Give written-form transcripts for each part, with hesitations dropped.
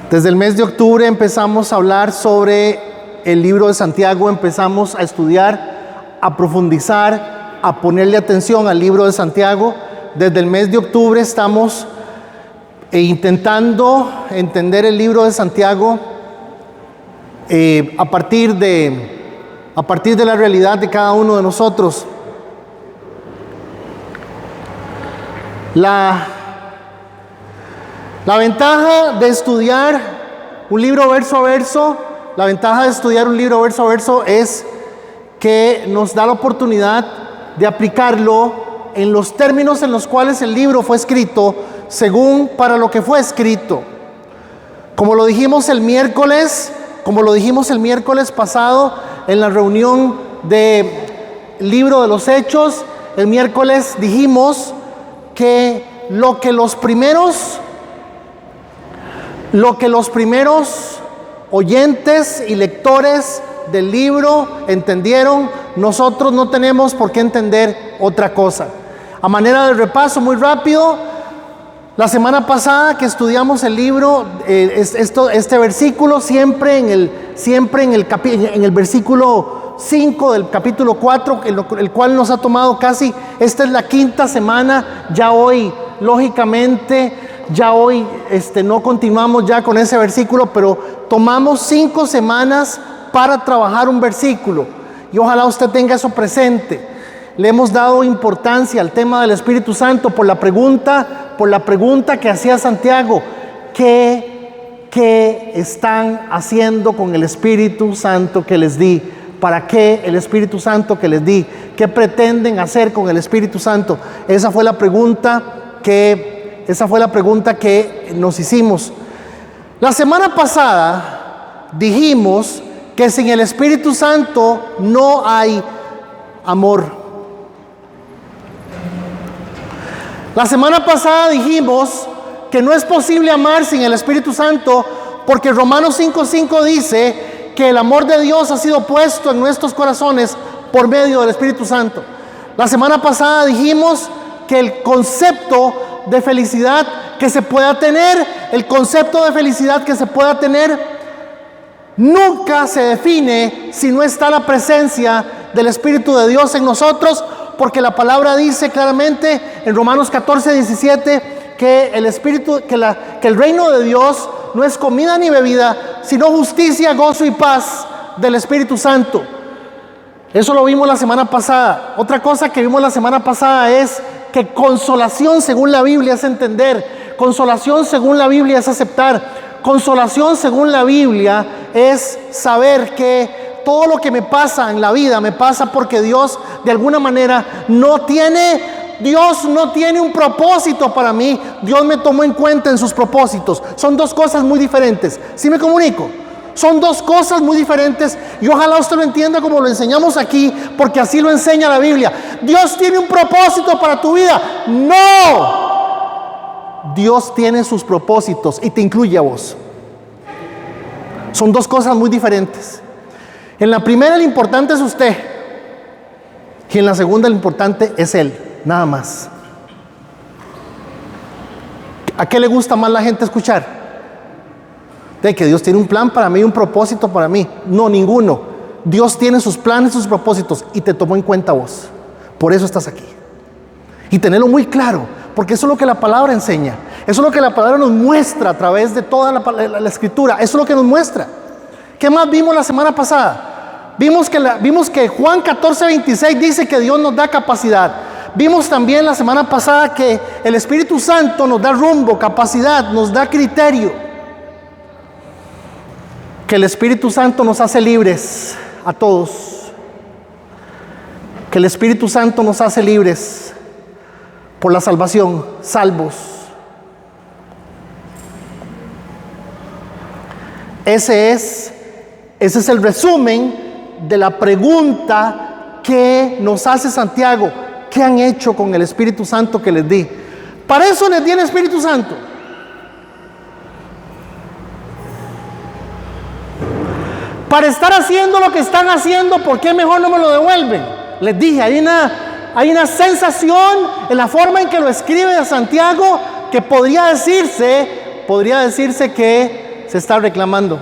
Desde el mes de octubre empezamos a hablar sobre el libro de Santiago, empezamos a estudiar, a profundizar, a ponerle atención al libro de Santiago. Desde el mes de octubre estamos intentando entender el libro de Santiago a partir de la realidad de cada uno de nosotros. La ventaja de estudiar un libro verso a verso, es que nos da la oportunidad de aplicarlo en los términos en los cuales el libro fue escrito, según para lo que fue escrito. Como lo dijimos el miércoles pasado en la reunión del libro de los Hechos, el miércoles dijimos que lo que los primeros oyentes y lectores del libro entendieron, nosotros no tenemos por qué entender otra cosa. A manera de repaso muy rápido, la semana pasada que estudiamos el libro, este versículo, siempre en el versículo 5 del capítulo 4, el cual nos ha tomado casi, esta es la quinta semana, ya hoy, lógicamente, no continuamos ya con ese versículo, pero tomamos 5 semanas para trabajar un versículo, y ojalá usted tenga eso presente. Le hemos dado importancia al tema del Espíritu Santo por la pregunta que hacía Santiago: ¿qué están haciendo con el Espíritu Santo que les di? ¿Para qué el Espíritu Santo que les di? ¿Qué pretenden hacer con el Espíritu Santo? Esa fue la pregunta que nos hicimos. La semana pasada dijimos que sin el Espíritu Santo no hay amor. La semana pasada dijimos que no es posible amar sin el Espíritu Santo, porque Romanos 5:5 dice que el amor de Dios ha sido puesto en nuestros corazones por medio del Espíritu Santo. La semana pasada dijimos que el concepto de felicidad que se pueda tener, nunca se define si no está la presencia del Espíritu de Dios en nosotros, porque la palabra dice claramente en Romanos 14:17 que el reino de Dios no es comida ni bebida, sino justicia, gozo y paz del Espíritu Santo. Eso lo vimos la semana pasada. Otra cosa que vimos la semana pasada es que consolación según la Biblia es entender, consolación según la Biblia es aceptar, consolación según la Biblia es saber que todo lo que me pasa en la vida me pasa porque Dios de alguna manera no tiene un propósito para mí. Dios me tomó en cuenta en sus propósitos. Son dos cosas muy diferentes. ¿Sí me comunico? Son dos cosas muy diferentes, y ojalá usted lo entienda como lo enseñamos aquí, porque así lo enseña la Biblia. Dios tiene un propósito para tu vida. No, Dios tiene sus propósitos y te incluye a vos. Son dos cosas muy diferentes. En la primera el importante es usted, y en la segunda el importante es Él, nada más. ¿A qué le gusta más la gente escuchar? De que Dios tiene un plan para mí, un propósito para mí. No, ninguno. Dios tiene sus planes, sus propósitos, y te tomó en cuenta vos. Por eso estás aquí. Y tenerlo muy claro, porque eso es lo que la palabra enseña. Eso es lo que la palabra nos muestra a través de toda la escritura. Eso es lo que nos muestra. ¿Qué más vimos la semana pasada? Vimos que Juan 14:26 dice que Dios nos da capacidad. Vimos también la semana pasada que el Espíritu Santo nos da rumbo, capacidad, nos da criterio. Que el Espíritu Santo nos hace libres a todos. Que el Espíritu Santo nos hace libres por la salvación, salvos. Ese es el resumen de la pregunta que nos hace Santiago: ¿qué han hecho con el Espíritu Santo que les di? Para eso les di el Espíritu Santo. Para estar haciendo lo que están haciendo, ¿por qué mejor no me lo devuelven? Les dije, hay una sensación en la forma en que lo escribe Santiago que podría decirse que se está reclamando.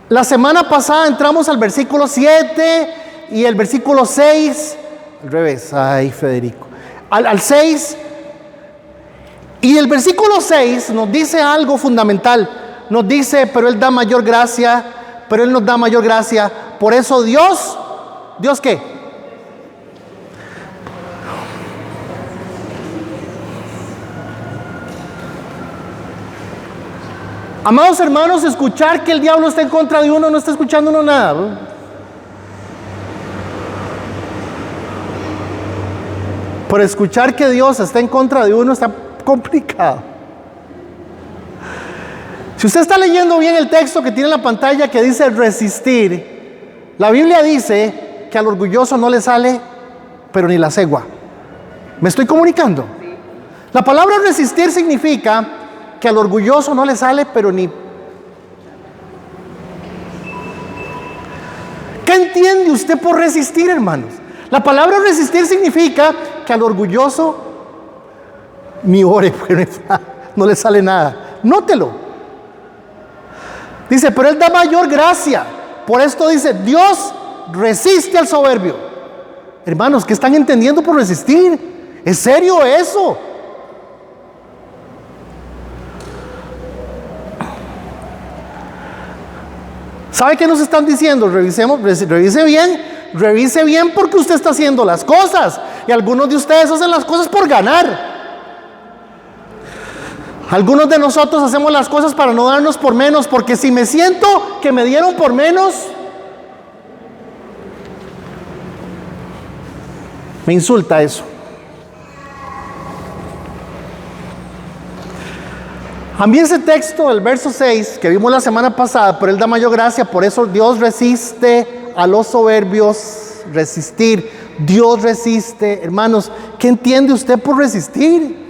La semana pasada entramos al versículo 7 y el versículo 6, al revés, ay Federico, al 6, y el versículo 6 nos dice algo fundamental, nos dice, pero Él da mayor gracia, pero Él nos da mayor gracia, por eso ¿Dios qué? Amados hermanos, escuchar que el diablo está en contra de uno no está escuchando uno nada, ¿no? Por escuchar que Dios está en contra de uno está complicado. Si usted está leyendo bien el texto que tiene en la pantalla que dice resistir, la Biblia dice que al orgulloso no le sale, pero ni la cegua. ¿Me estoy comunicando? La palabra resistir significa que al orgulloso no le sale, pero ni... ¿Qué entiende usted por resistir, hermanos? La palabra resistir significa que al orgulloso ni ore, no le sale nada. Nótelo. Dice, pero Él da mayor gracia. Por esto dice, Dios resiste al soberbio. Hermanos, ¿qué están entendiendo por resistir? ¿Es serio eso? ¿Sabe qué nos están diciendo? Revise bien porque usted está haciendo las cosas. Y algunos de ustedes hacen las cosas por ganar. Algunos de nosotros hacemos las cosas para no darnos por menos, porque si me siento que me dieron por menos, me insulta eso. A mí ese texto, el verso 6, que vimos la semana pasada, pero Él da mayor gracia, por eso Dios resiste a los soberbios. Resistir, Dios resiste. Hermanos, ¿qué entiende usted por resistir?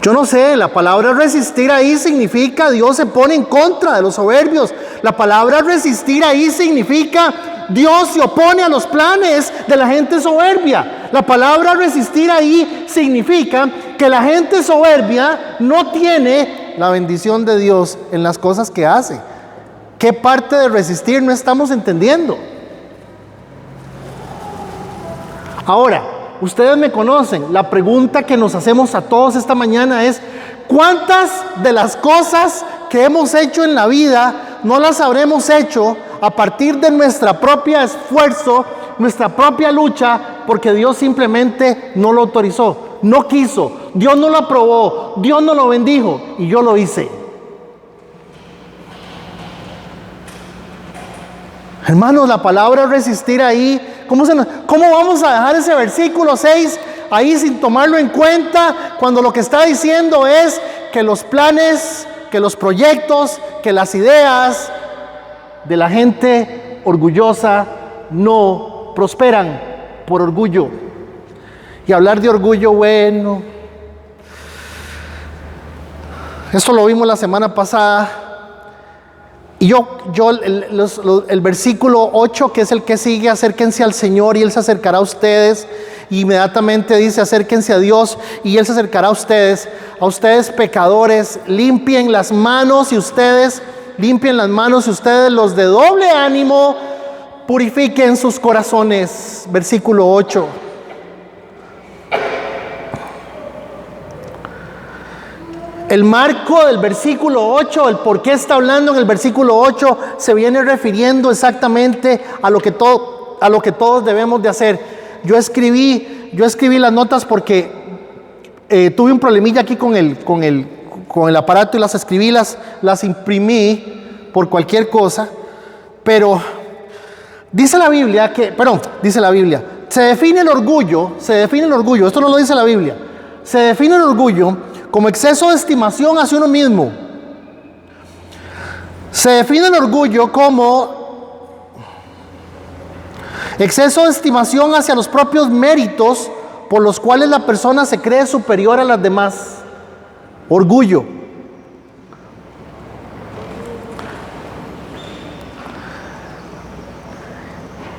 Yo no sé, la palabra resistir ahí significa Dios se pone en contra de los soberbios. La palabra resistir ahí significa Dios se opone a los planes de la gente soberbia. La palabra resistir ahí significa que la gente soberbia no tiene la bendición de Dios en las cosas que hace. ¿Qué parte de resistir no estamos entendiendo? Ahora, ustedes me conocen, la pregunta que nos hacemos a todos esta mañana es: ¿cuántas de las cosas que hemos hecho en la vida no las habremos hecho a partir de nuestra propia esfuerzo, nuestra propia lucha, porque Dios simplemente no lo autorizó, no quiso, Dios no lo aprobó, Dios no lo bendijo y yo lo hice? Hermanos, la palabra resistir ahí, ¿cómo vamos a dejar ese versículo 6 ahí sin tomarlo en cuenta cuando lo que está diciendo es que los planes, que los proyectos, que las ideas de la gente orgullosa no prosperan por orgullo? Y hablar de orgullo, bueno, esto lo vimos la semana pasada. Y el versículo 8, que es el que sigue, acérquense al Señor y Él se acercará a ustedes. Y inmediatamente dice, acérquense a Dios y Él se acercará a ustedes pecadores, limpien las manos y ustedes los de doble ánimo, purifiquen sus corazones. Versículo 8. El marco del versículo 8, el por qué está hablando en el versículo 8, se viene refiriendo exactamente a lo que todos debemos de hacer. Yo escribí las notas porque tuve un problemilla aquí con el aparato y las escribí, las imprimí por cualquier cosa, pero dice la Biblia, se define el orgullo, esto no lo dice la Biblia, se define el orgullo como exceso de estimación hacia uno mismo. Se define el orgullo como Exceso de estimación hacia los propios méritos por los cuales la persona se cree superior a las demás. Orgullo.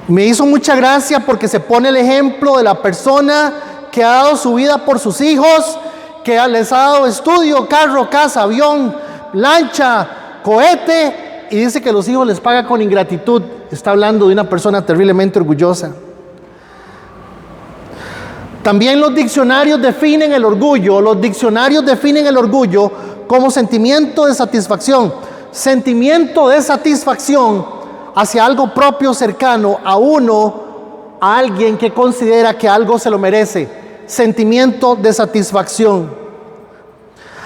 Me hizo mucha gracia porque se pone el ejemplo de la persona que ha dado su vida por sus hijos, que les ha dado estudio, carro, casa, avión, lancha, cohete, y dice que los hijos les paga con ingratitud. Está hablando de una persona terriblemente orgullosa. También los diccionarios definen el orgullo. Los diccionarios definen el orgullo como sentimiento de satisfacción. Sentimiento de satisfacción hacia algo propio cercano a uno, a alguien que considera que algo se lo merece. Sentimiento de satisfacción.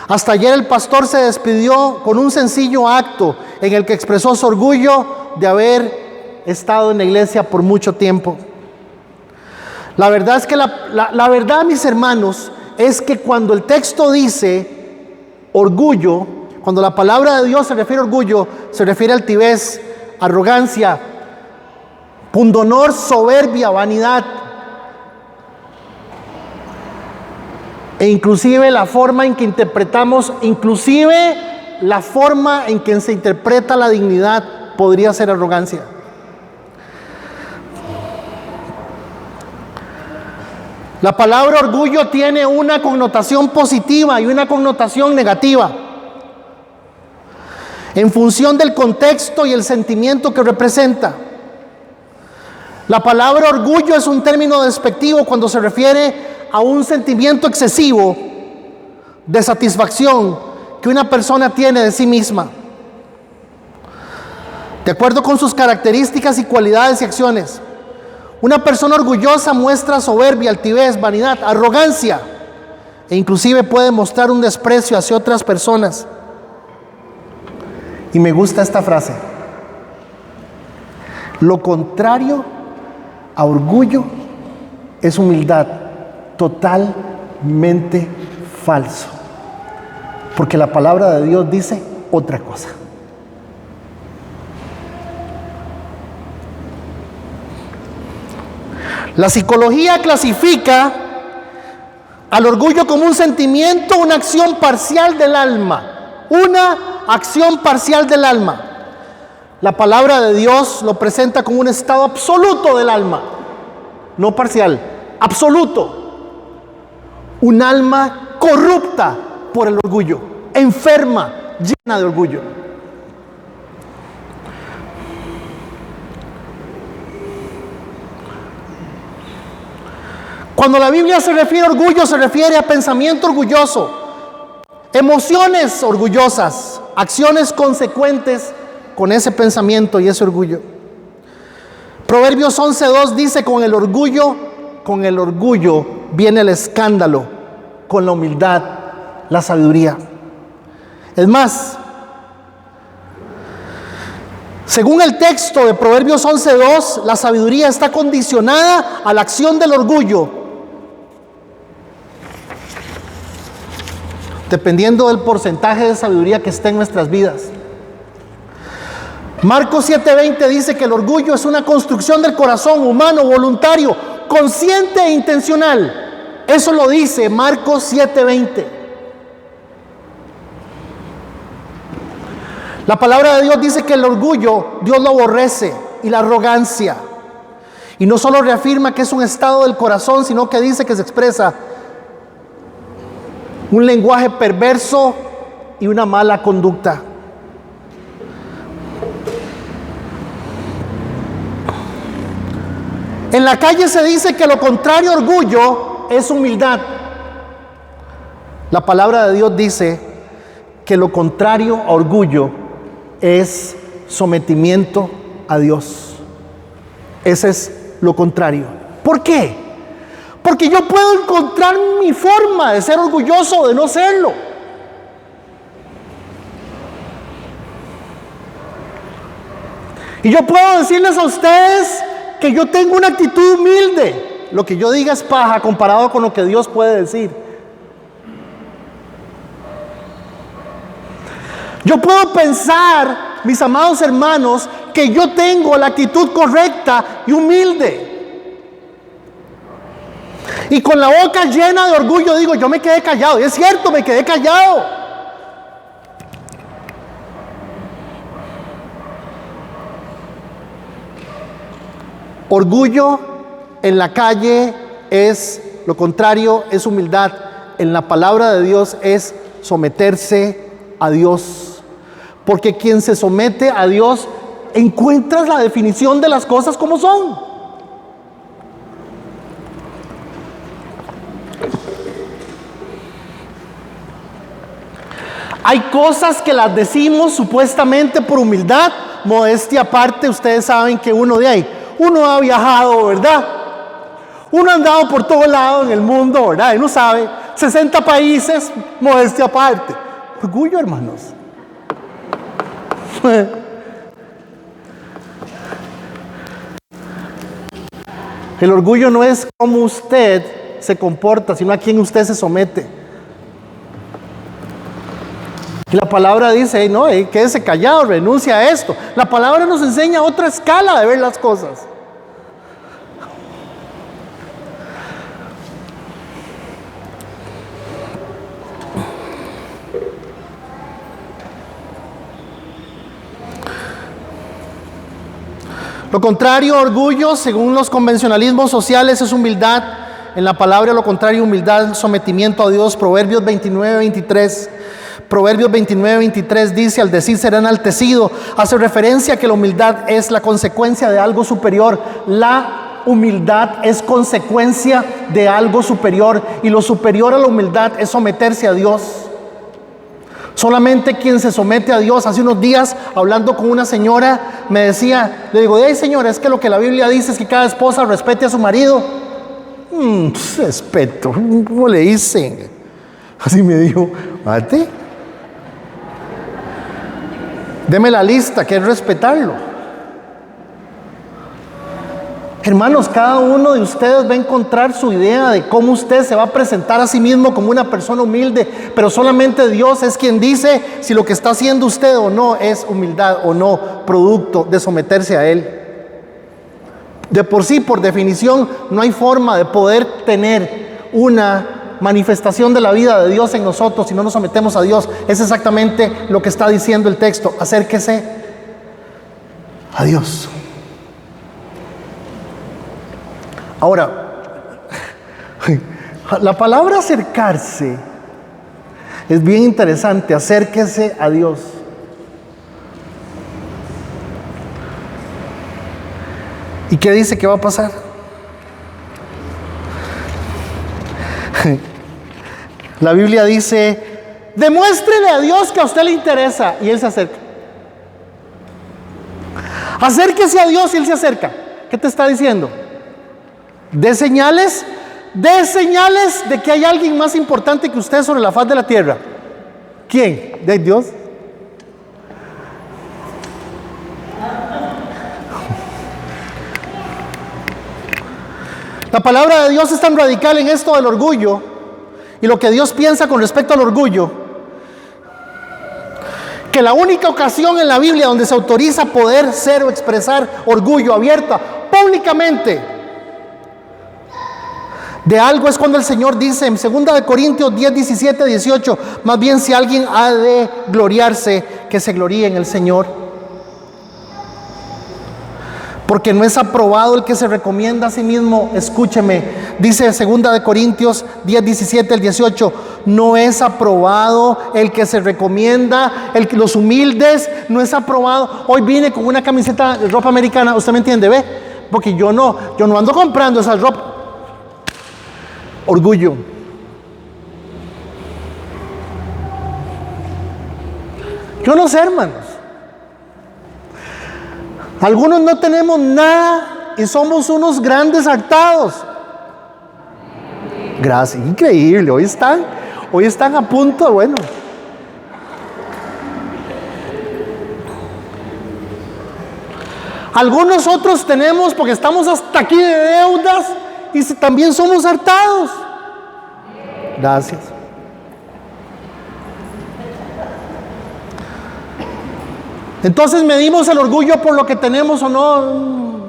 Hasta ayer el pastor se despidió con un sencillo acto en el que expresó su orgullo de haber estado en la iglesia por mucho tiempo. La verdad es que la verdad, mis hermanos, es que cuando el texto dice orgullo, cuando la palabra de Dios se refiere a orgullo, se refiere a altivez, arrogancia, pundonor, soberbia, vanidad. E inclusive la forma en que interpretamos, inclusive la forma en que se interpreta la dignidad podría ser arrogancia. La palabra orgullo tiene una connotación positiva y una connotación negativa, en función del contexto y el sentimiento que representa. La palabra orgullo es un término despectivo cuando se refiere a un sentimiento excesivo de satisfacción que una persona tiene de sí misma, de acuerdo con sus características y cualidades y acciones. Una persona orgullosa muestra soberbia, altivez, vanidad, arrogancia, e inclusive puede mostrar un desprecio hacia otras personas. Y me gusta esta frase: lo contrario a orgullo es humildad. Totalmente falso, porque la palabra de Dios dice otra cosa. La psicología clasifica al orgullo como un sentimiento, una acción parcial del alma. Una acción parcial del alma. La palabra de Dios lo presenta como un estado absoluto del alma, no parcial, absoluto. Un alma corrupta por el orgullo, enferma, llena de orgullo. Cuando la Biblia se refiere a orgullo, se refiere a pensamiento orgulloso, emociones orgullosas, acciones consecuentes con ese pensamiento y ese orgullo. Proverbios 11:2 dice: con el orgullo viene el escándalo, con la humildad la sabiduría. Es más, según el texto de Proverbios 11:2, la sabiduría está condicionada a la acción del orgullo, dependiendo del porcentaje de sabiduría que esté en nuestras vidas. Marcos 7:20 dice que el orgullo es una construcción del corazón humano, voluntario, consciente e intencional. Eso lo dice Marcos 7:20. La palabra de Dios dice que el orgullo Dios lo aborrece, y la arrogancia. Y no solo reafirma que es un estado del corazón, sino que dice que se expresa un lenguaje perverso y una mala conducta. En la calle se dice que lo contrario a orgullo es humildad. La palabra de Dios dice que lo contrario a orgullo es sometimiento a Dios. Ese es lo contrario. ¿Por qué? Porque yo puedo encontrar mi forma de ser orgulloso o de no serlo. Y yo puedo decirles a ustedes que yo tengo una actitud humilde. Lo que yo diga es paja comparado con lo que Dios puede decir. Yo puedo pensar, mis amados hermanos, que yo tengo la actitud correcta y humilde. Y con la boca llena de orgullo digo, yo me quedé callado. Y es cierto, me quedé callado. Orgullo en la calle es lo contrario, es humildad. En la palabra de Dios es someterse a Dios. Porque quien se somete a Dios encuentra la definición de las cosas como son. Hay cosas que las decimos supuestamente por humildad, modestia aparte. Ustedes saben que uno ha viajado, ¿verdad? Uno ha andado por todo lado en el mundo, ¿verdad? Y uno sabe, 60 países, modestia aparte. Orgullo, hermanos. El orgullo no es cómo usted se comporta, sino a quién usted se somete. Y la palabra dice, no, quédese callado, renuncia a esto. La palabra nos enseña otra escala de ver las cosas. Lo contrario, orgullo, según los convencionalismos sociales, es humildad. En la palabra, lo contrario, humildad, sometimiento a Dios. Proverbios 29:23 dice, al decir será enaltecido, hace referencia a que la humildad es la consecuencia de algo superior. La humildad es consecuencia de algo superior, y lo superior a la humildad es someterse a Dios. Solamente quien se somete a Dios. Hace unos días, hablando con una señora, me decía, le digo, señora, es que lo que la Biblia dice es que cada esposa respete a su marido. Respeto, ¿cómo le dicen? Así me dijo, mate, deme la lista, que es respetarlo. Hermanos, cada uno de ustedes va a encontrar su idea de cómo usted se va a presentar a sí mismo como una persona humilde, pero solamente Dios es quien dice si lo que está haciendo usted o no es humildad o no, producto de someterse a Él. De por sí, por definición, no hay forma de poder tener una manifestación de la vida de Dios en nosotros si no nos sometemos a Dios. Es exactamente lo que está diciendo el texto. Acérquese a Dios. Ahora, la palabra acercarse es bien interesante. Acérquese a Dios. ¿Y qué dice que va a pasar? La Biblia dice, demuéstrele a Dios que a usted le interesa, y Él se acerca. Acérquese a Dios y Él se acerca. ¿Qué te está diciendo? De señales de que hay alguien más importante que usted sobre la faz de la tierra. ¿Quién? ¿De Dios? La palabra de Dios es tan radical en esto del orgullo y lo que Dios piensa con respecto al orgullo, que la única ocasión en la Biblia donde se autoriza poder ser o expresar orgullo abierta públicamente de algo es cuando el Señor dice en 2 Corintios 10, 17, 18, más bien si alguien ha de gloriarse, que se gloríe en el Señor. Porque no es aprobado el que se recomienda a sí mismo. Escúcheme, dice 2 Corintios 10, 17 al 18, no es aprobado el que se recomienda, los humildes, no es aprobado. Hoy vine con una camiseta de ropa americana, usted me entiende, ¿ve? Porque yo no ando comprando esa ropa. Orgullo. Yo no sé, hermanos. Algunos no tenemos nada y somos unos grandes hartados. Gracias, increíble. Hoy están a punto, bueno. Algunos otros tenemos porque estamos hasta aquí de deudas y también somos hartados. Gracias. Entonces medimos el orgullo por lo que tenemos o no.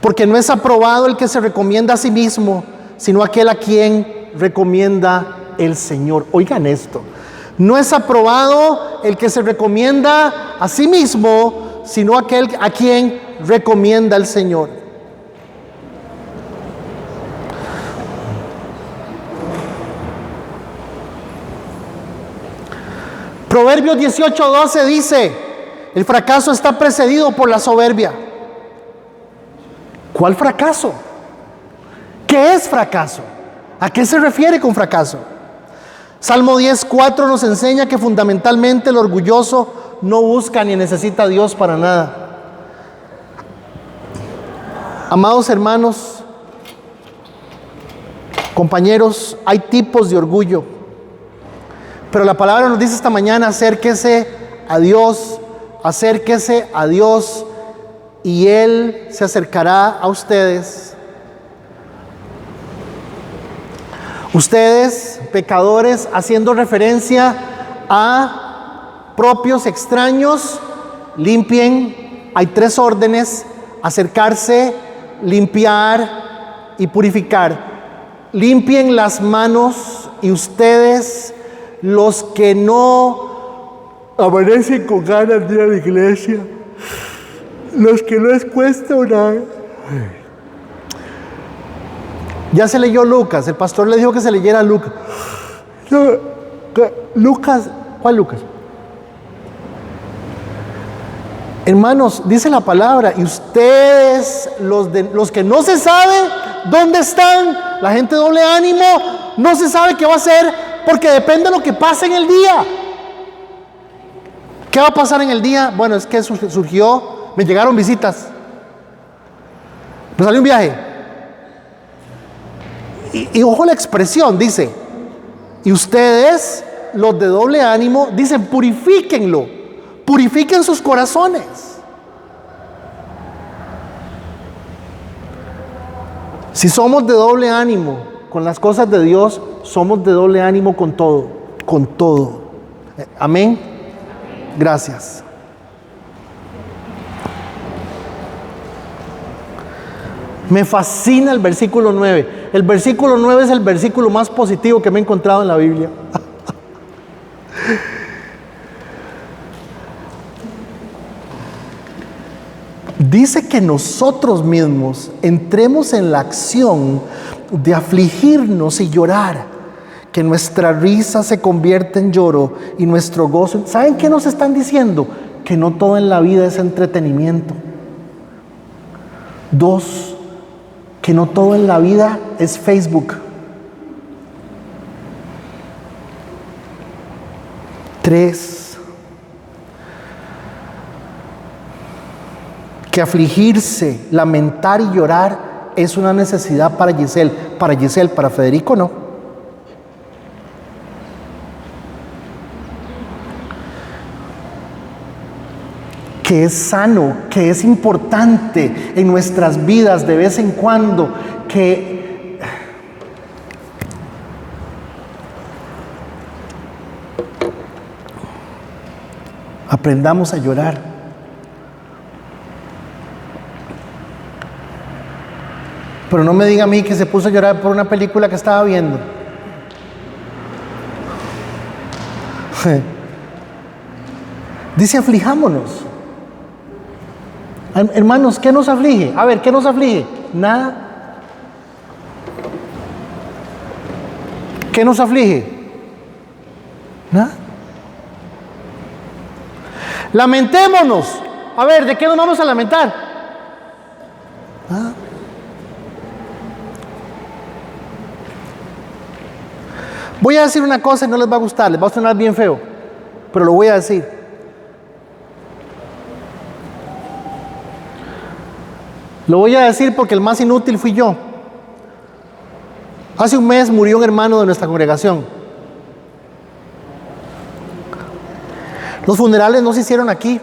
Porque no es aprobado el que se recomienda a sí mismo, sino aquel a quien recomienda el Señor. Oigan esto. No es aprobado el que se recomienda a sí mismo, sino aquel a quien recomienda el Señor. Proverbios 18:12 dice: el fracaso está precedido por la soberbia. ¿Cuál fracaso? ¿Qué es fracaso? ¿A qué se refiere con fracaso? Salmo 10:4 nos enseña que fundamentalmente el orgulloso no busca ni necesita a Dios para nada. Amados hermanos, compañeros, hay tipos de orgullo, pero la palabra nos dice esta mañana: acérquese a Dios y Él se acercará a ustedes. Ustedes, pecadores, haciendo referencia a propios extraños, limpien. Hay 3 órdenes: acercarse, limpiar y purificar. Limpien las manos, y ustedes, los que no amanecen con ganas de ir a la iglesia, los que no les cuesta orar. Ya se leyó Lucas, el pastor le dijo que se leyera Lucas. Lucas, ¿cuál Lucas? Hermanos, dice la palabra: y ustedes, los que no se sabe dónde están, la gente de doble ánimo, no se sabe qué va a hacer, porque depende de lo que pase en el día. ¿Qué va a pasar en el día? Bueno, es que surgió, me llegaron visitas, me salió un viaje. Y ojo la expresión, dice: y ustedes, los de doble ánimo, dicen, purifíquenlo, purifiquen sus corazones. Si somos de doble ánimo con las cosas de Dios, somos de doble ánimo con todo, con todo. Amén. Gracias. Me fascina el versículo 9. El versículo 9 es el versículo más positivo que me he encontrado en la Biblia. Dice que nosotros mismos entremos en la acción de afligirnos y llorar, que nuestra risa se convierta en lloro y nuestro gozo. ¿Saben qué nos están diciendo? Que no todo en la vida es entretenimiento. 2, que no todo en la vida es Facebook. 3, que afligirse, lamentar y llorar es una necesidad para Giselle. Para Federico no. Que es sano, que es importante en nuestras vidas de vez en cuando, que aprendamos a llorar. Pero no me diga a mí que se puso a llorar por una película que estaba viendo. Dice: aflijámonos. Hermanos, ¿qué nos aflige? A ver, ¿qué nos aflige? Nada. ¿Qué nos aflige? Nada. Lamentémonos. A ver, ¿de qué nos vamos a lamentar? Nada. Voy a decir una cosa y no les va a gustar, les va a sonar bien feo, pero lo voy a decir. Lo voy a decir porque el más inútil fui yo. Hace un mes murió un hermano de nuestra congregación. Los funerales no se hicieron aquí,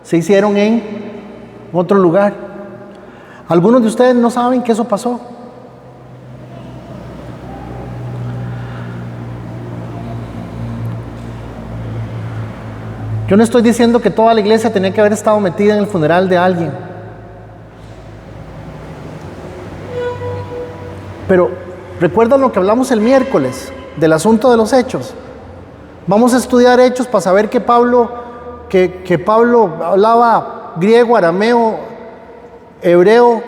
se hicieron en otro lugar. Algunos de ustedes no saben que eso pasó. Yo no estoy diciendo que toda la iglesia tenía que haber estado metida en el funeral de alguien. Pero recuerdan lo que hablamos el miércoles del asunto de los hechos. Vamos a estudiar hechos para saber que Pablo hablaba griego, arameo, hebreo,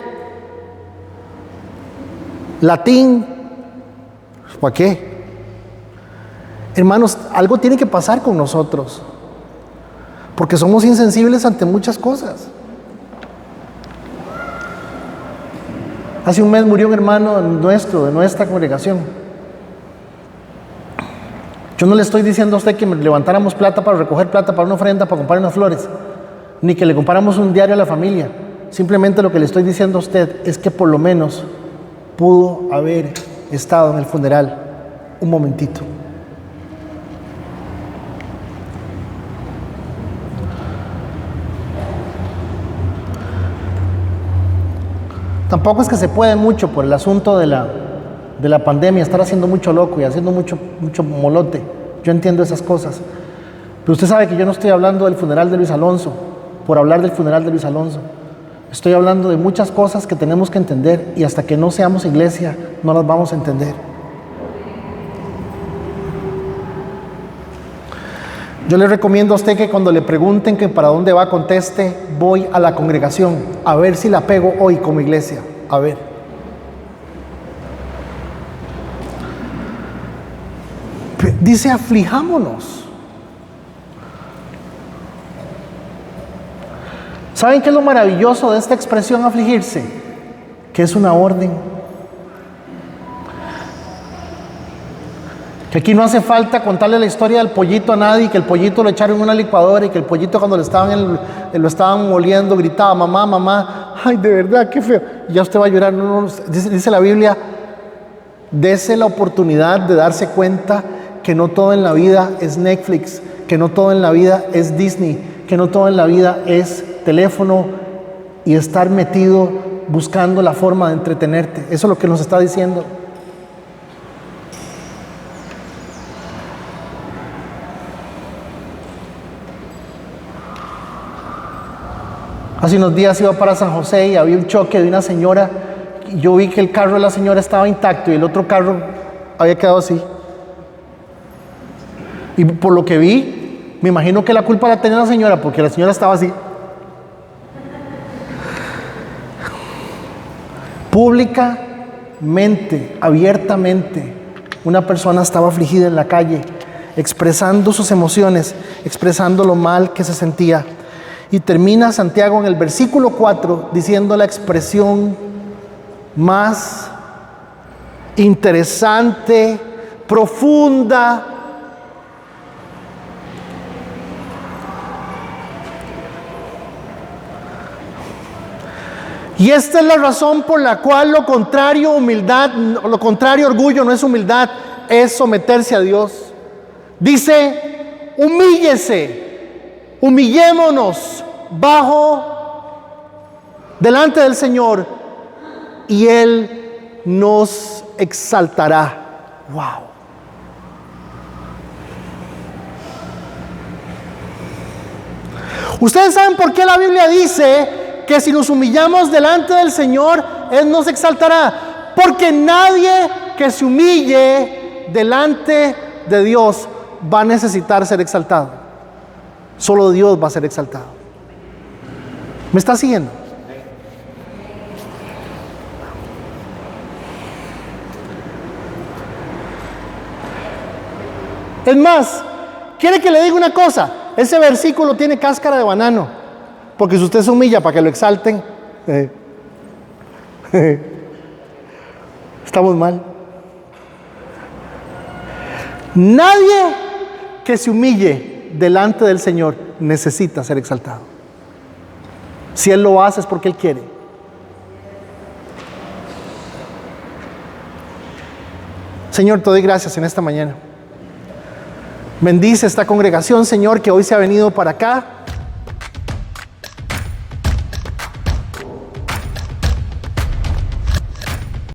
latín. ¿Para qué? Hermanos, algo tiene que pasar con nosotros, porque somos insensibles ante muchas cosas. Hace un mes murió un hermano nuestro, de nuestra congregación. Yo no le estoy diciendo a usted que levantáramos plata para recoger plata para una ofrenda, para comprar unas flores, ni que le compráramos un diario a la familia. Simplemente lo que le estoy diciendo a usted es que por lo menos pudo haber estado en el funeral un momentito. Tampoco es que se puede mucho por el asunto de la pandemia, estar haciendo mucho loco y haciendo mucho molote. Yo entiendo esas cosas. Pero usted sabe que yo no estoy hablando del funeral de Luis Alonso, por hablar del funeral de Luis Alonso. Estoy hablando de muchas cosas que tenemos que entender y hasta que no seamos iglesia no las vamos a entender. Yo le recomiendo a usted que cuando le pregunten que para dónde va, conteste: voy a la congregación, a ver si la pego hoy como iglesia, a ver. Dice: aflijámonos. ¿Saben qué es lo maravilloso de esta expresión afligirse? Que es una orden. Que aquí no hace falta contarle la historia del pollito a nadie, que el pollito lo echaron en una licuadora y que el pollito cuando lo estaban moliendo gritaba: mamá, mamá, ay, de verdad, qué feo. Y ya usted va a llorar. No, dice la Biblia: dese la oportunidad de darse cuenta que no todo en la vida es Netflix, que no todo en la vida es Disney, que no todo en la vida es teléfono y estar metido buscando la forma de entretenerte. Eso es lo que nos está diciendo. Hace unos días iba para San José y había un choque de una señora. Yo vi que el carro de la señora estaba intacto y el otro carro había quedado así. Y por lo que vi, me imagino que la culpa la tenía la señora, porque la señora estaba así. Públicamente, abiertamente, una persona estaba afligida en la calle, expresando sus emociones, expresando lo mal que se sentía. Y termina Santiago en el versículo 4 diciendo la expresión más interesante, profunda. Y esta es la razón por la cual lo contrario orgullo no es humildad, es someterse a Dios. Dice: humíllese, humillémonos delante del Señor y Él nos exaltará. Wow. Ustedes saben por qué la Biblia dice que si nos humillamos delante del Señor, Él nos exaltará. Porque nadie que se humille delante de Dios va a necesitar ser exaltado. Solo Dios va a ser exaltado. ¿Me está siguiendo? Es más, ¿quiere que le diga una cosa? Ese versículo tiene cáscara de banano. Porque si usted se humilla para que lo exalten, estamos mal. Nadie que se humille delante del Señor necesita ser exaltado. Si Él lo hace es porque Él quiere. Señor, te doy gracias en esta mañana. Bendice esta congregación, Señor, que hoy se ha venido para acá.